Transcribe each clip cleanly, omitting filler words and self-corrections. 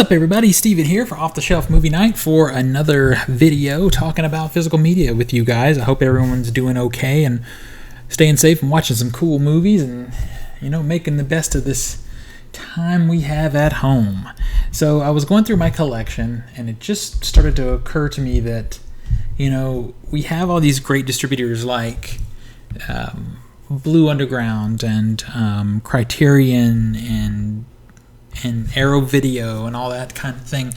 up, everybody? Steven here for Off the Shelf Movie Night for another video talking about physical media with you guys. I hope everyone's doing okay and staying safe and watching some cool movies and, making the best of this time we have at home. So I was going through my collection and it just started to occur to me that, we have all these great distributors like Blue Underground and Criterion and Arrow Video and all that kind of thing,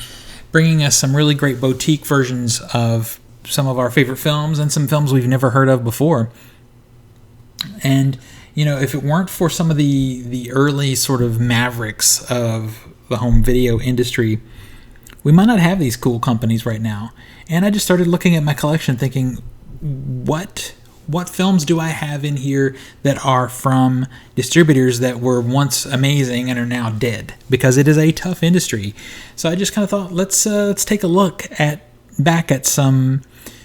bringing us some really great boutique versions of some of our favorite films and some films we've never heard of before. And, if it weren't for some of the early sort of mavericks of the home video industry, we might not have these cool companies right now. And I just started looking at my collection thinking, what films do I have in here that are from distributors that were once amazing and are now dead? Because it is a tough industry. So I just kind of thought, let's take a look back at some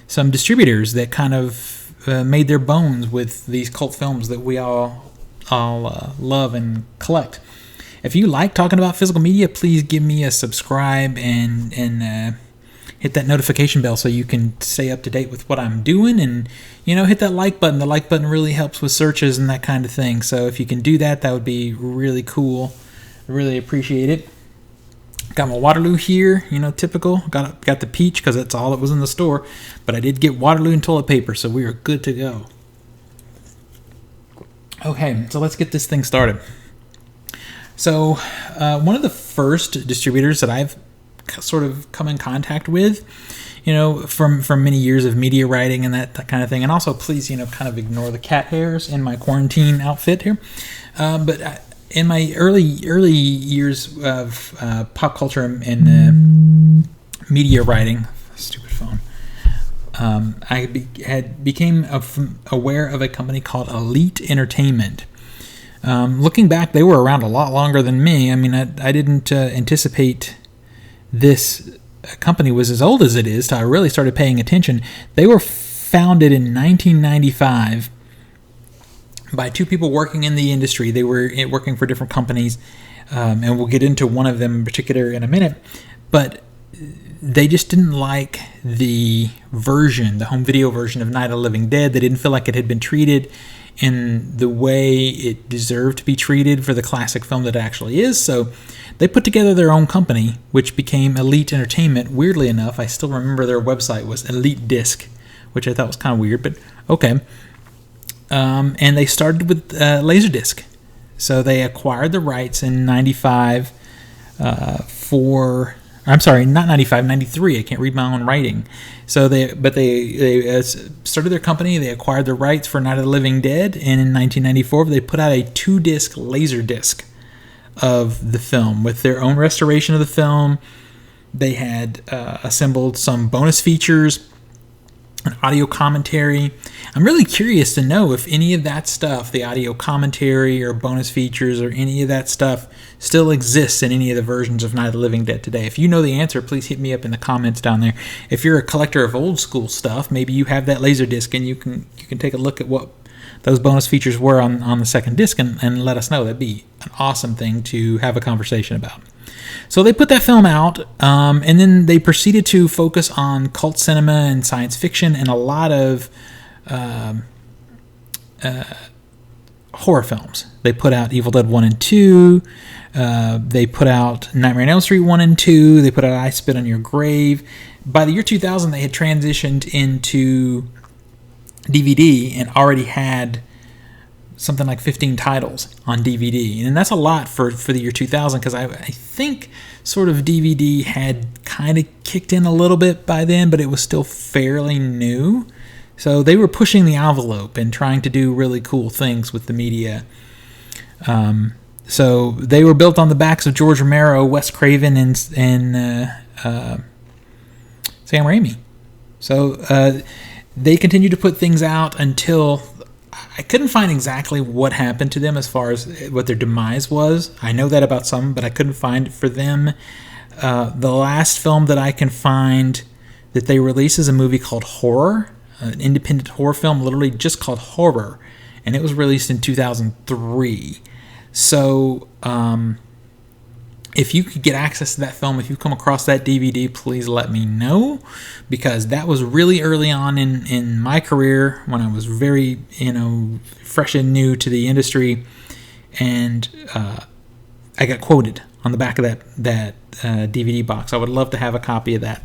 distributors that kind of made their bones with these cult films that we all love and collect. If you like talking about physical media, please give me a subscribe and hit that notification bell so you can stay up to date with what I'm doing, and hit that like button. The like button really helps with searches and that kind of thing. So if you can do that, that would be really cool. I really appreciate it. Got my Waterloo here, typical. Got the peach because that's all that was in the store, but I did get Waterloo and toilet paper, so we are good to go. Okay, so let's get this thing started. So one of the first distributors that I've sort of come in contact with, from many years of media writing and that kind of thing. And also, please, kind of ignore the cat hairs in my quarantine outfit here. But in my early years of pop culture and media writing, stupid phone, I became aware of a company called Elite Entertainment. Looking back, they were around a lot longer than me. I mean, I didn't anticipate this company was as old as it is, so I really started paying attention. They were founded in 1995 by two people working in the industry. They were working for different companies, and we'll get into one of them in particular in a minute. But they just didn't like the home video version of Night of the Living Dead. They didn't feel like it had been treated in the way it deserved to be treated for the classic film that it actually is. So they put together their own company, which became Elite Entertainment. Weirdly enough, I still remember their website was Elite Disc, which I thought was kind of weird, but okay. And they started with Laserdisc. So they acquired the rights in 95 I'm sorry, not 95, 93. I can't read my own writing. So they started their company. They acquired the rights for Night of the Living Dead, and in 1994 they put out a 2-disc Laserdisc of the film with their own restoration of the film. They had assembled some bonus features, an audio commentary. I'm really curious to know if any of that stuff, the audio commentary or bonus features or any of that stuff, still exists in any of the versions of Night of the Living Dead today. If you know the answer, please hit me up in the comments down there. If you're a collector of old school stuff, maybe you have that Laserdisc and you can take a look at what those bonus features were on the second disc and let us know. That'd be an awesome thing to have a conversation about. So they put that film out, and then they proceeded to focus on cult cinema and science fiction and a lot of horror films. They put out Evil Dead 1 and 2. They put out Nightmare on Elm Street 1 and 2. They put out I Spit on Your Grave. By the year 2000, they had transitioned into DVD and already had something like 15 titles on DVD. And that's a lot for the year 2000, because I think sort of DVD had kind of kicked in a little bit by then, but it was still fairly new. So they were pushing the envelope and trying to do really cool things with the media. So they were built on the backs of George Romero, Wes Craven, and Sam Raimi. So they continued to put things out until I couldn't find exactly what happened to them as far as what their demise was. I know that about some, but I couldn't find it for them. The last film that I can find that they released is a movie called Horror, an independent horror film, literally just called Horror, and it was released in 2003. So If you could get access to that film, if you come across that DVD, please let me know, because that was really early on in my career when I was very, fresh and new to the industry, and I got quoted on the back of that DVD box. I would love to have a copy of that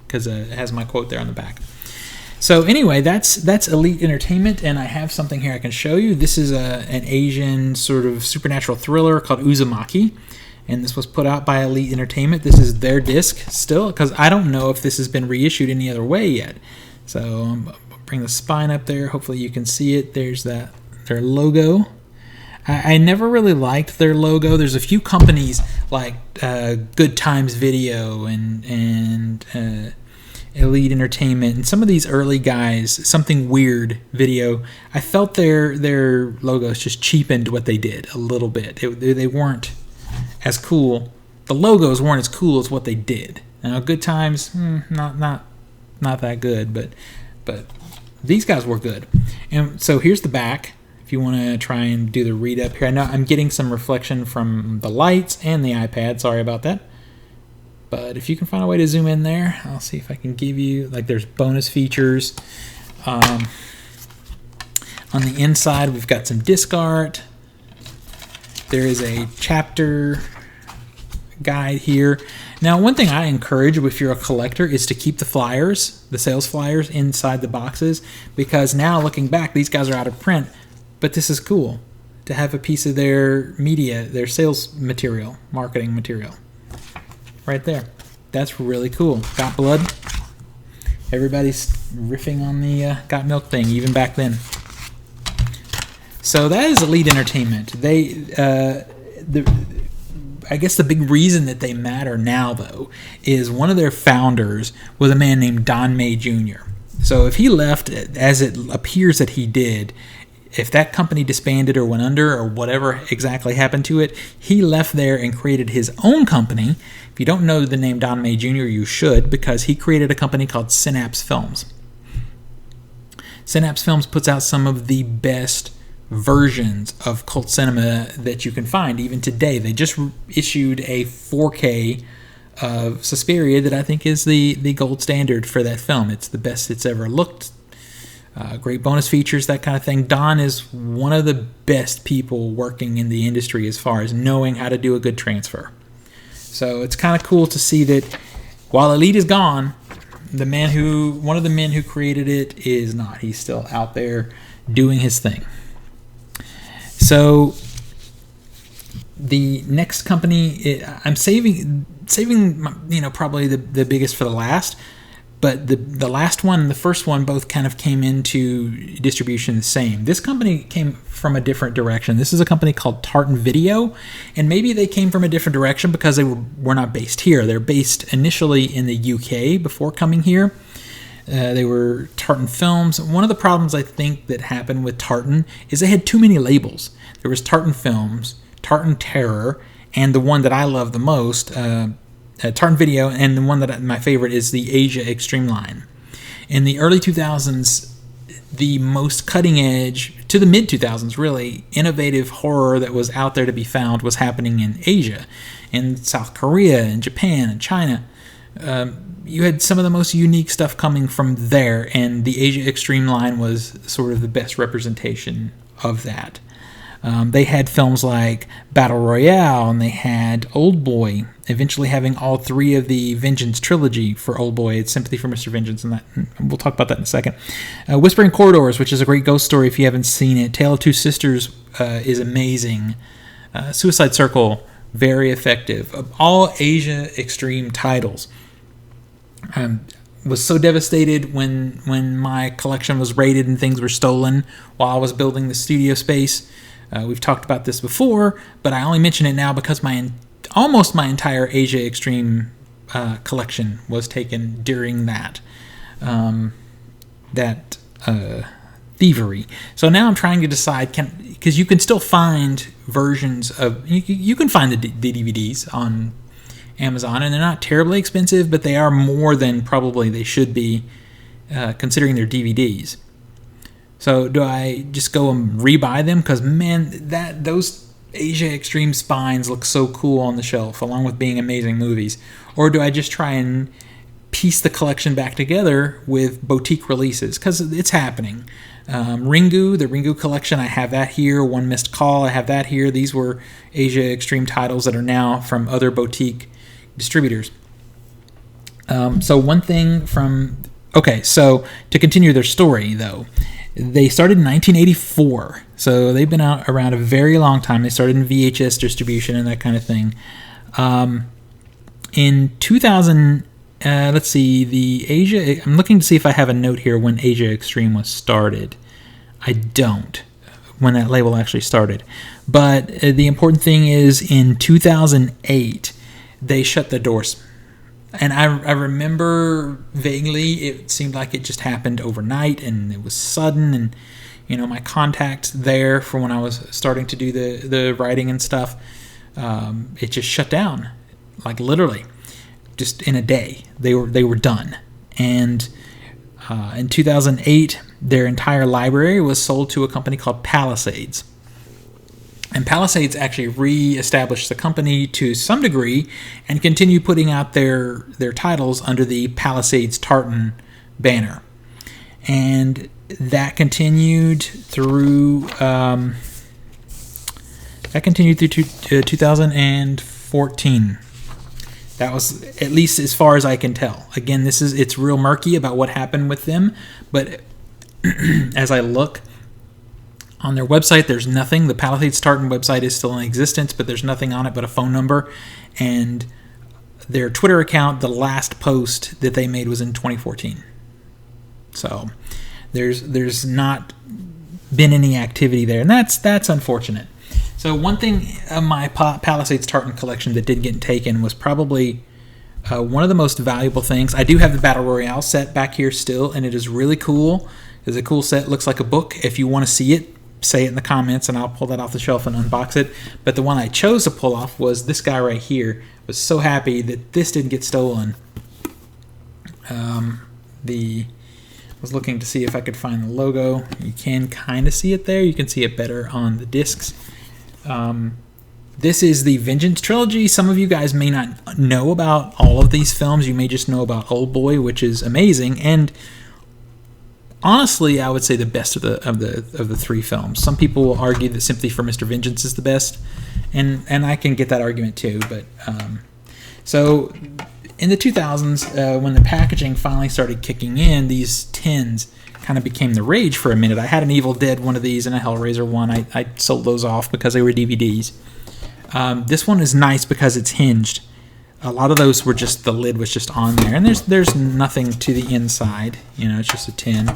because it has my quote there on the back. So anyway, that's Elite Entertainment, and I have something here I can show you. This is an Asian sort of supernatural thriller called Uzumaki, and this was put out by Elite Entertainment. This is their disc still, because I don't know if this has been reissued any other way yet. So I'll bring the spine up there. Hopefully you can see it. There's their logo. I never really liked their logo. There's a few companies like Good Times Video and Elite Entertainment, and some of these early guys, Something Weird Video, I felt their logos just cheapened what they did a little bit. They weren't as cool. The logos weren't as cool as what they did. Now, Good Times, not that good, but these guys were good. And so here's the back. If you want to try and do the read up here, I know I'm getting some reflection from the lights and the iPad. Sorry about that. But if you can find a way to zoom in there, I'll see if I can give you, there's bonus features. On the inside, we've got some disc art. There is a chapter guide here. Now, one thing I encourage if you're a collector is to keep the flyers, the sales flyers, inside the boxes, because now looking back, these guys are out of print, but this is cool to have a piece of their media, their sales material, marketing material. Right there. That's really cool. Got Blood. Everybody's riffing on the Got Milk thing, even back then. So that is Elite Entertainment. I guess the big reason that they matter now, though, is one of their founders was a man named Don May Jr. So if he left, as it appears that he did, if that company disbanded or went under or whatever exactly happened to it, he left there and created his own company. If you don't know the name Don May Jr., you should, because he created a company called Synapse Films. Synapse Films puts out some of the best versions of cult cinema that you can find even today. They just issued a 4K of Suspiria that I think is the gold standard for that film. It's the best it's ever looked. Great bonus features, that kind of thing. Don is one of the best people working in the industry as far as knowing how to do a good transfer. So it's kind of cool to see that while Elite is gone, one of the men who created it is not. He's still out there doing his thing. So the next company, I'm saving probably the biggest for the last. But the last one and the first one both kind of came into distribution the same. This company came from a different direction. This is a company called Tartan Video, and maybe they came from a different direction because they were not based here. They're based initially in the UK before coming here. They were Tartan Films. One of the problems I think that happened with Tartan is they had too many labels. There was Tartan Films, Tartan Terror, and the one that I love the most, Tartan Video, and the one that my favorite is the Asia Extreme line. In the early 2000s, the most cutting edge, to the mid 2000s really, innovative horror that was out there to be found was happening in Asia, in South Korea, and Japan, and China. You had some of the most unique stuff coming from there, and the Asia Extreme line was sort of the best representation of that. They had films like Battle Royale, and they had Old Boy, eventually having all three of the Vengeance trilogy for Old Boy. It's Sympathy for Mr. Vengeance, and we'll talk about that in a second. Whispering Corridors, which is a great ghost story if you haven't seen it. Tale of Two Sisters is amazing. Suicide Circle, very effective. All Asia Extreme titles. Was so devastated when my collection was raided and things were stolen while I was building the studio space. We've talked about this before, but I only mention it now because almost my entire Asia Extreme collection was taken during that thievery. So now I'm trying to decide, because you can still find versions of, you can find the DVDs on Amazon, and they're not terribly expensive, but they are more than probably they should be, considering their DVDs. So do I just go and rebuy them? Because man, those Asia Extreme spines look so cool on the shelf, along with being amazing movies? Or do I just try and piece the collection back together with boutique releases? Because it's happening. Ringu, the Ringu collection, I have that here. One Missed Call, I have that here. These were Asia Extreme titles that are now from other boutique distributors. So one thing from... Okay, so to continue their story, though, they started in 1984, so they've been out around a very long time. They started in VHS distribution and that kind of thing. In 2000, let's see, the Asia... I'm looking to see if I have a note here when Asia Extreme was started. I don't, when that label actually started. But the important thing is, in 2008, they shut the doors. And I remember vaguely, it seemed like it just happened overnight, and it was sudden, and, you know, my contact there for when I was starting to do the writing and stuff, it just shut down, like literally, just in a day. They were done. And in 2008, their entire library was sold to a company called Palisades. And Palisades actually re-established the company to some degree and continued putting out their titles under the Palisades Tartan banner. And that continued through 2014. That was at least as far as I can tell. Again, it's real murky about what happened with them, but as I look on their website, there's nothing. The Palisades Tartan website is still in existence, but there's nothing on it but a phone number. And their Twitter account, the last post that they made was in 2014. So there's not been any activity there, and that's unfortunate. So one thing of my Palisades Tartan collection that did get taken was probably one of the most valuable things. I do have the Battle Royale set back here still, and it is really cool. It's a cool set. It looks like a book. If you want to see it, say it in the comments, and I'll pull that off the shelf and unbox it. But the one I chose to pull off was this guy right here. I was so happy that this didn't get stolen. I was looking to see if I could find the logo. You can kind of see it there. You can see it better on the discs. This is the Vengeance trilogy. Some of you guys may not know about all of these films. You may just know about Old Boy, which is amazing, and honestly, I would say the best of the three films. Some people will argue that Sympathy for Mr. Vengeance is the best, and I can get that argument too. But so in the 2000s, when the packaging finally started kicking in, these tins kind of became the rage for a minute. I had an Evil Dead one of these and a Hellraiser one. I sold those off because they were DVDs. This one is nice because it's hinged. A lot of those were just, the lid was just on there, and there's nothing to the inside. You know, it's just a tin.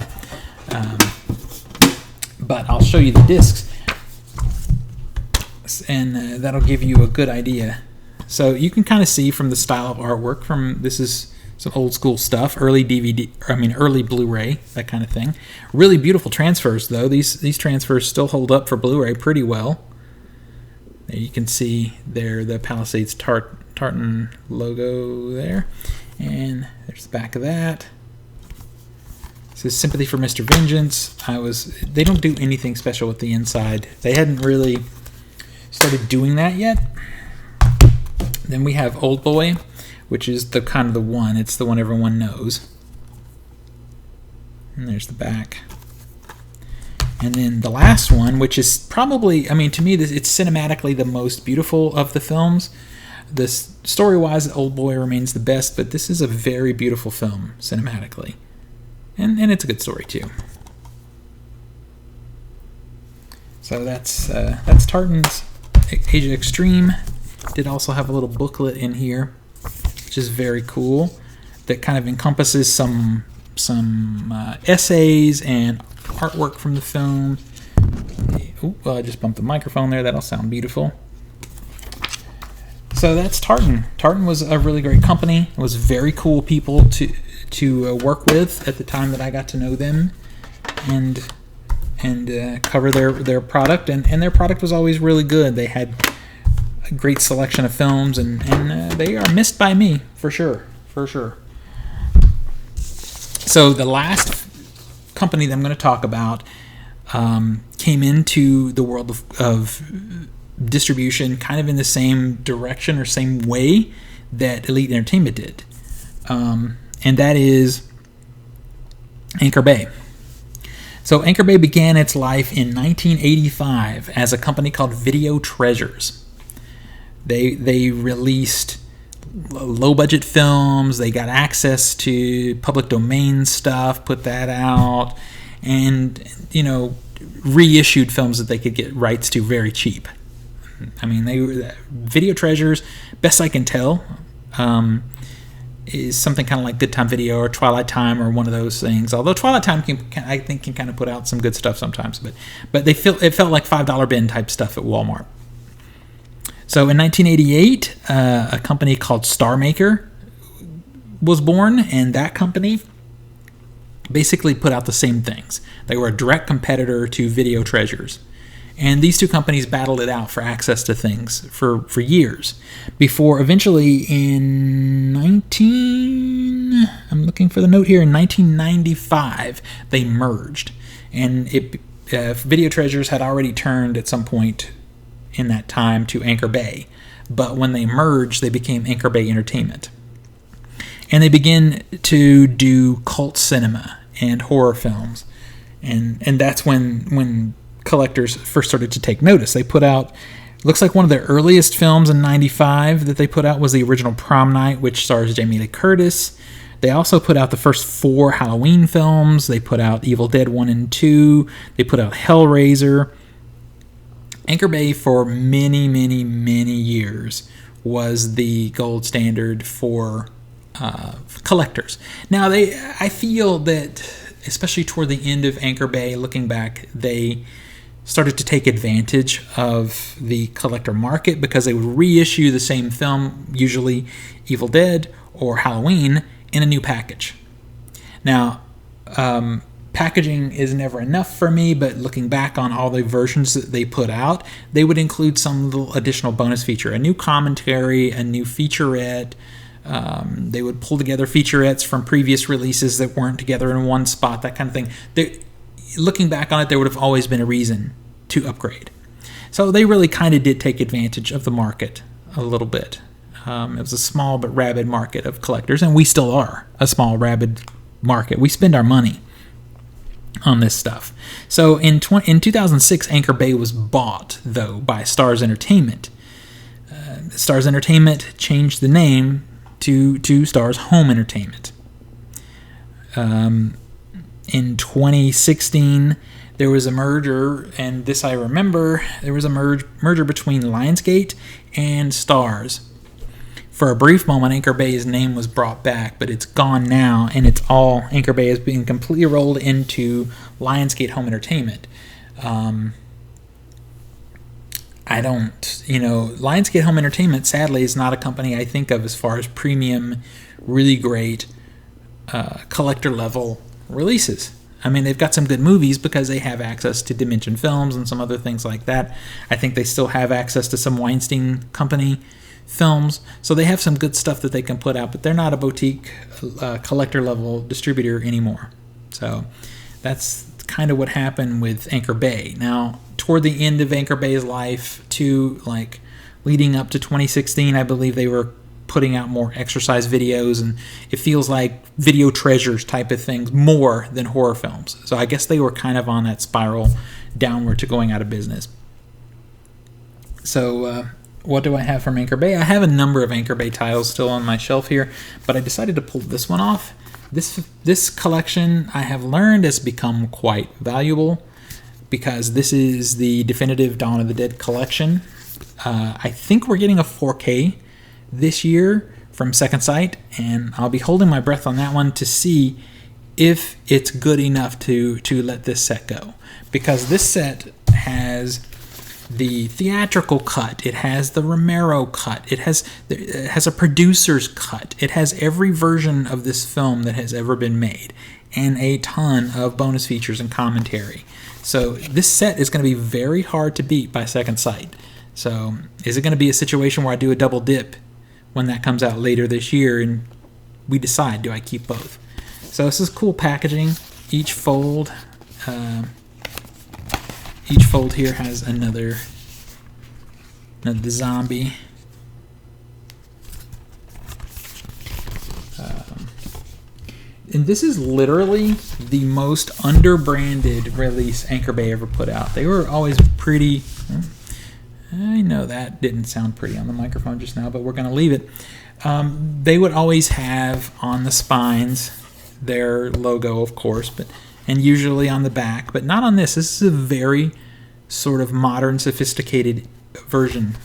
But I'll show you the discs, and that'll give you a good idea. So you can kind of see from the style of artwork. This is some old school stuff, early Blu-ray, that kind of thing. Really beautiful transfers, though. These transfers still hold up for Blu-ray pretty well. There you can see the Palisades Tartan logo there, and there's the back of that. This is Sympathy for Mr. Vengeance. They don't do anything special with the inside. They hadn't really started doing that yet. Then we have Old Boy, which is the kind of the one. It's the one everyone knows. And there's the back. And then the last one, which is probably, I mean, to me, it's cinematically the most beautiful of the films. This story-wise, Old Boy remains the best, but this is a very beautiful film cinematically, and it's a good story too. So that's Tartan's Asia Extreme. Did also have a little booklet in here, which is very cool. That kind of encompasses some essays and artwork from the film. Well, I just bumped the microphone there. That'll sound beautiful. So that's Tartan. Tartan was a really great company. It was very cool people to work with at the time that I got to know them, and cover their product. And their product was always really good. They had a great selection of films, and they are missed by me for sure. So the last company that I'm going to talk about came into the world of distribution kind of in the same direction or same way that Elite Entertainment did. And that is Anchor Bay. So Anchor Bay began its life in 1985 as a company called Video Treasures. They released low-budget films. They got access to public domain stuff, put that out, and, reissued films that they could get rights to very cheap. I mean, they were Video Treasures, best I can tell, is something kind of like Good Time Video or Twilight Time or one of those things. Although Twilight Time I think can kind of put out some good stuff sometimes, but it felt like $5 bin type stuff at Walmart. So in 1988, a company called Star Maker was born, and that company basically put out the same things. They were a direct competitor to Video Treasures. And these two companies battled it out for access to things for years before eventually in I'm looking for the note here, in 1995, they merged. And Video Treasures had already turned at some point in that time to Anchor Bay. But when they merged, they became Anchor Bay Entertainment. And they began to do cult cinema and horror films. And that's when collectors first started to take notice. They put out, looks like one of their earliest films in 95 that they put out was the original Prom Night, which stars Jamie Lee Curtis. They also put out the first 4 Halloween films. They put out Evil Dead 1 and 2. They put out Hellraiser. Anchor Bay for many, many, many years was the gold standard for collectors. Now, I feel that, especially toward the end of Anchor Bay, looking back, they started to take advantage of the collector market because they would reissue the same film, usually Evil Dead or Halloween, in a new package. Now, packaging is never enough for me, but looking back on all the versions that they put out, they would include some little additional bonus feature, a new commentary, a new featurette. They would pull together featurettes from previous releases that weren't together in one spot, that kind of thing. Looking back on it, there would have always been a reason to upgrade. So they really kind of did take advantage of the market a little bit. It was a small but rabid market of collectors, and we still are a small, rabid market. We spend our money on this stuff. So in 2006, Anchor Bay was bought, though, by Starz Entertainment. Starz Entertainment changed the name to Starz Home Entertainment. In 2016, there was a merger, and this I remember, there was a merger between Lionsgate and Starz. For a brief moment, Anchor Bay's name was brought back, but it's gone now, and it's all, Anchor Bay is being completely rolled into Lionsgate Home Entertainment. Lionsgate Home Entertainment, sadly, is not a company I think of as far as premium, really great collector level releases. I mean, they've got some good movies because they have access to Dimension Films and some other things like that. I think they still have access to some Weinstein Company films, so they have some good stuff that they can put out, but they're not a boutique collector level distributor anymore. So that's kind of what happened with Anchor Bay. Now, toward the end of Anchor Bay's life, leading up to 2016, I believe they were putting out more exercise videos, and it feels like Video Treasures type of things more than horror films. So I guess they were kind of on that spiral downward to going out of business. So what do I have from Anchor Bay? I have a number of Anchor Bay titles still on my shelf here, but I decided to pull this one off. This collection, I have learned, has become quite valuable because this is the definitive Dawn of the Dead collection. I think we're getting a 4K this year from Second Sight, and I'll be holding my breath on that one to see if it's good enough to let this set go. Because this set has the theatrical cut, it has the Romero cut, it has a producer's cut, it has every version of this film that has ever been made, and a ton of bonus features and commentary. So this set is going to be very hard to beat by Second Sight. So is it going to be a situation where I do a double dip when that comes out later this year and we decide, do I keep both? So this is cool packaging. Each fold here has another The zombie. And this is literally the most under-branded release Anchor Bay ever put out. They were always pretty... I know that didn't sound pretty on the microphone just now, but we're going to leave it. They would always have on the spines their logo, of course, and usually on the back, but not on this. This is a very sort of modern, sophisticated version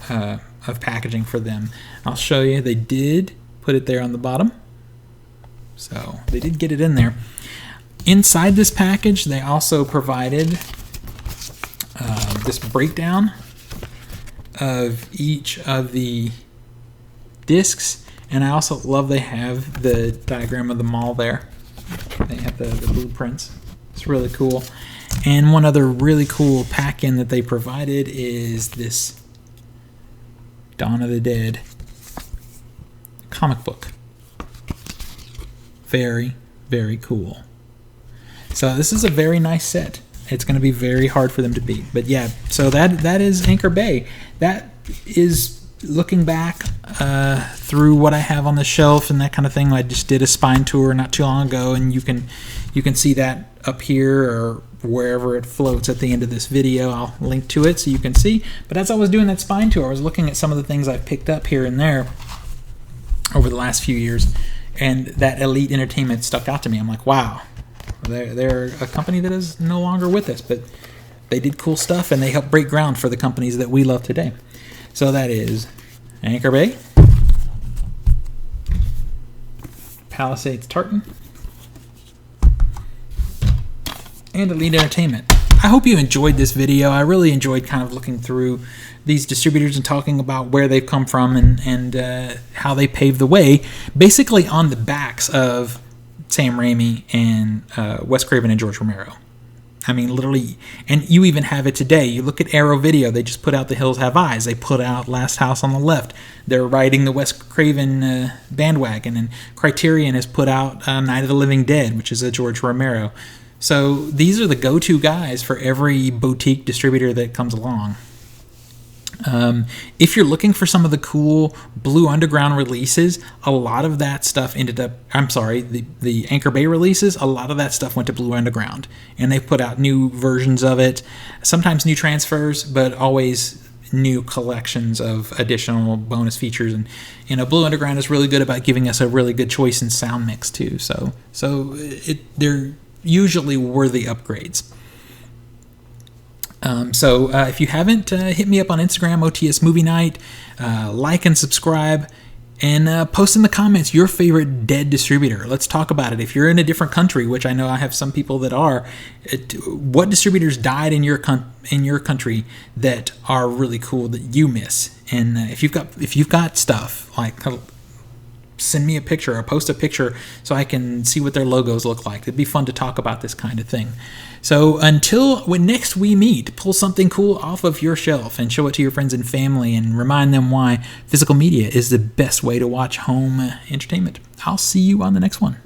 of packaging for them. I'll show you. They did put it there on the bottom. So they did get it in there. Inside this package, they also provided this breakdown of each of the discs, and I also love they have the diagram of the mall there. They have the blueprints. It's really cool. And one other really cool pack-in that they provided is this Dawn of the Dead comic book. Very, very cool. So this is a very nice set. It's going to be very hard for them to beat. But yeah, so that is Anchor Bay. That is looking back through what I have on the shelf and that kind of thing. I just did a spine tour not too long ago, and you can see that up here or wherever it floats at the end of this video. I'll link to it so you can see. But as I was doing that spine tour, I was looking at some of the things I've picked up here and there over the last few years. And that Elite Entertainment stuck out to me. I'm like, wow, they're a company that is no longer with us, but they did cool stuff, and they helped break ground for the companies that we love today. So that is Anchor Bay, Palisades Tartan, and Elite Entertainment. I hope you enjoyed this video. I really enjoyed kind of looking through these distributors and talking about where they've come from and how they paved the way, basically on the backs of Sam Raimi and Wes Craven and George Romero. I mean, literally, and you even have it today. You look at Arrow Video, they just put out The Hills Have Eyes. They put out Last House on the Left. They're riding the Wes Craven bandwagon, and Criterion has put out Night of the Living Dead, which is a George Romero. So these are the go-to guys for every boutique distributor that comes along. If you're looking for some of the cool Blue Underground releases, a lot of that stuff ended up, the Anchor Bay releases, a lot of that stuff went to Blue Underground. And they put out new versions of it, sometimes new transfers, but always new collections of additional bonus features. And, Blue Underground is really good about giving us a really good choice in sound mix, too. So they're usually worthy upgrades. If you haven't, hit me up on Instagram, OTS Movie Night, like and subscribe, and post in the comments your favorite dead distributor. Let's talk about it. If you're in a different country, which I know I have some people that are, what distributors died in your country that are really cool that you miss? And if you've got stuff, like, send me a picture or post a picture so I can see what their logos look like. It'd be fun to talk about this kind of thing. So until when next we meet, pull something cool off of your shelf and show it to your friends and family and remind them why physical media is the best way to watch home entertainment. I'll see you on the next one.